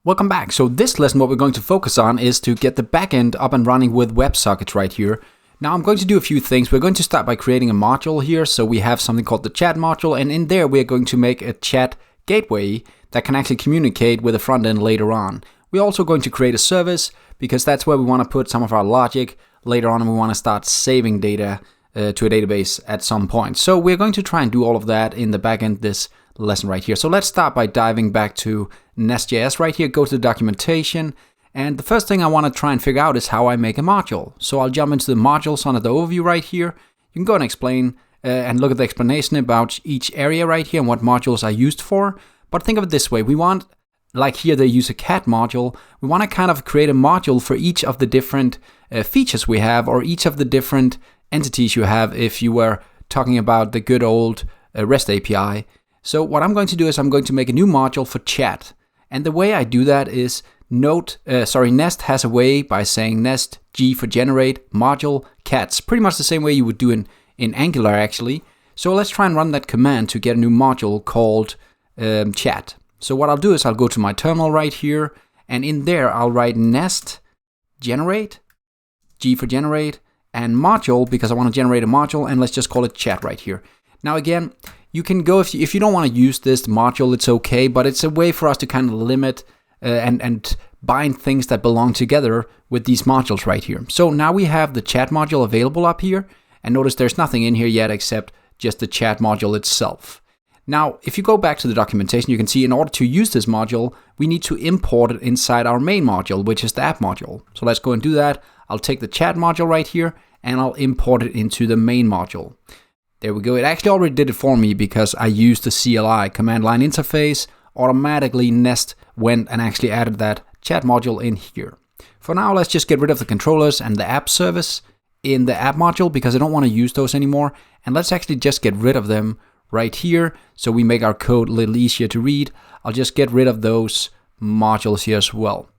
Welcome back. So this lesson, what we're going to focus on is to get the backend up and running with Websockets right here. Now I'm going to do a few things. We're going to start by creating a module here. So we have something called the chat module, and in there we're going to make a chat gateway that can actually communicate with the front end later on. We're also going to create a service because that's where we want to put some of our logic later on, and we want to start saving data to a database at some point. So we're going to try and do all of that in the backend this lesson right here. So let's start by diving back to NestJs right here, go to the documentation, and the first thing I want to try and figure out is how I make a module. So I'll jump into the modules under the overview right here. You can go and explain and look at the explanation about each area right here and what modules are used for. But think of it this way, we want, like here they use a cat module, we want to kind of create a module for each of the different features we have, or each of the different entities you have if you were talking about the good old REST API. So what I'm going to do is I'm going to make a new module for chat. And the way I do that is Nest has a way by saying nest g for generate module cats, pretty much the same way you would do in Angular actually. So let's try and run that command to get a new module called chat. So what I'll do is I'll go to my terminal right here, and in there I'll write nest generate, g for generate, and module because I want to generate a module, and let's just call it chat right here. Now again, you can go, if you don't want to use this module, it's okay, but it's a way for us to kind of limit and bind things that belong together with these modules right here. So now we have the chat module available up here, and notice there's nothing in here yet except just the chat module itself. Now, if you go back to the documentation, you can see in order to use this module, we need to import it inside our main module, which is the app module. So let's go and do that. I'll take the chat module right here, and I'll import it into the main module. There we go. It actually already did it for me because I used the CLI, command line interface. Automatically Nest went and actually added that chat module in here. For now, let's just get rid of the controllers and the app service in the app module because I don't want to use those anymore. And let's actually just get rid of them right here so we make our code a little easier to read. I'll just get rid of those modules here as well.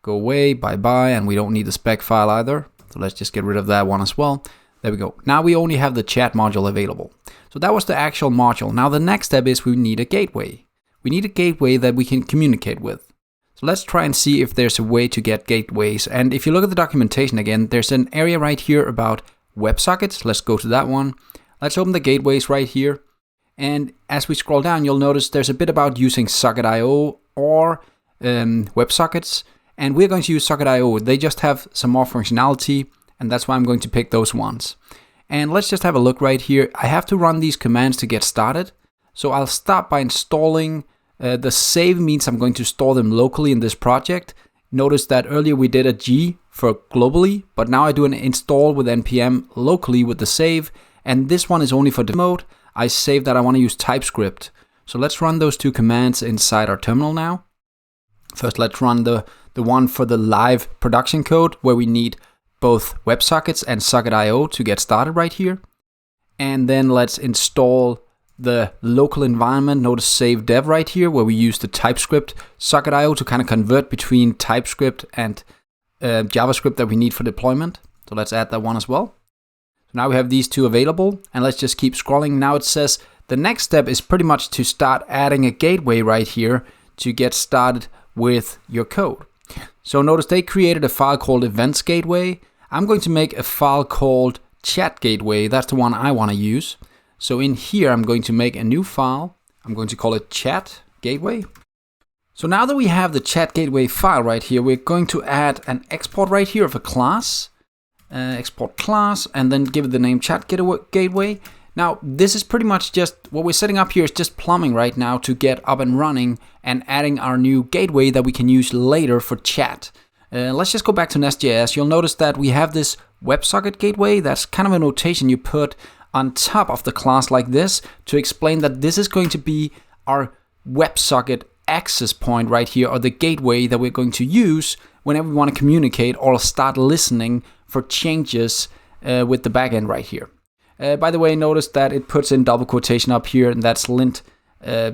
Go away, bye-bye, and we don't need the spec file either. So let's just get rid of that one as well. There we go. Now we only have the chat module available. So that was the actual module. Now the next step is we need a gateway. We need a gateway that we can communicate with. So let's try and see if there's a way to get gateways. And if you look at the documentation again, there's an area right here about Websockets. Let's go to that one. Let's open the gateways right here. And as we scroll down, you'll notice there's a bit about using Socket.io or Websockets. And we're going to use Socket.io. They just have some more functionality, and that's why I'm going to pick those ones. And let's just have a look right here. I have to run these commands to get started. So I'll start by installing the save means I'm going to store them locally in this project. Notice that earlier we did a G for globally, but now I do an install with npm locally with the save. And this one is only for demo mode. I saved that I want to use TypeScript. So let's run those two commands inside our terminal now. First, let's run the one for the live production code where we need both WebSockets and Socket.io to get started right here. And then let's install the local environment. Notice save dev right here where we use the TypeScript Socket.io to kind of convert between TypeScript and JavaScript that we need for deployment. So let's add that one as well. So now we have these two available, and let's just keep scrolling. Now it says the next step is pretty much to start adding a gateway right here to get started with your code. So notice they created a file called events gateway. I'm going to make a file called chat gateway. That's the one I want to use. So in here, I'm going to make a new file. I'm going to call it chat gateway. So now that we have the chat gateway file right here, we're going to add an export right here of a class. Export class, and then give it the name chat gateway. Now, this is pretty much just what we're setting up here is just plumbing right now to get up and running and adding our new gateway that we can use later for chat. Let's just go back to NestJs. You'll notice that we have this WebSocket gateway. That's kind of a notation you put on top of the class like this to explain that this is going to be our WebSocket access point right here, or the gateway that we're going to use whenever we want to communicate or start listening for changes with the backend right here. By the way, notice that it puts in double quotation up here, and that's lint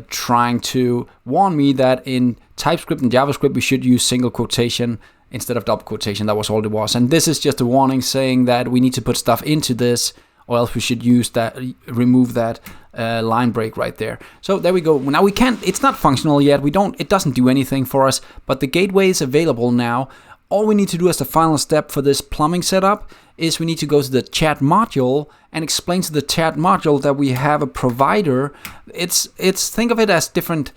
trying to warn me that in TypeScript and JavaScript we should use single quotation instead of double quotation. That was all it was. And this is just a warning saying that we need to put stuff into this, or else we should use that, remove that line break right there. So there we go. Now we can't, it's not functional yet. It doesn't do anything for us, but the gateway is available now. All we need to do as the final step for this plumbing setup is we need to go to the chat module and explain to the chat module that we have a provider. It's think of it as different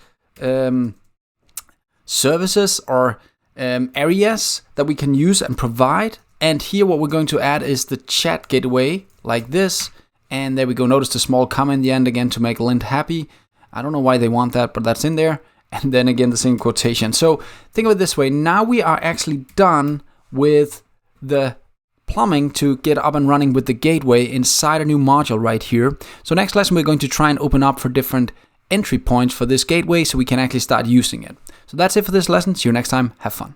services or areas that we can use and provide. And here what we're going to add is the chat gateway like this. And there we go. Notice the small comma in the end again to make Lint happy. I don't know why they want that, but that's in there. And then again, the same quotation. So think of it this way. Now we are actually done with the plumbing to get up and running with the gateway inside a new module right here. So next lesson, we're going to try and open up for different entry points for this gateway so we can actually start using it. So that's it for this lesson. See you next time. Have fun.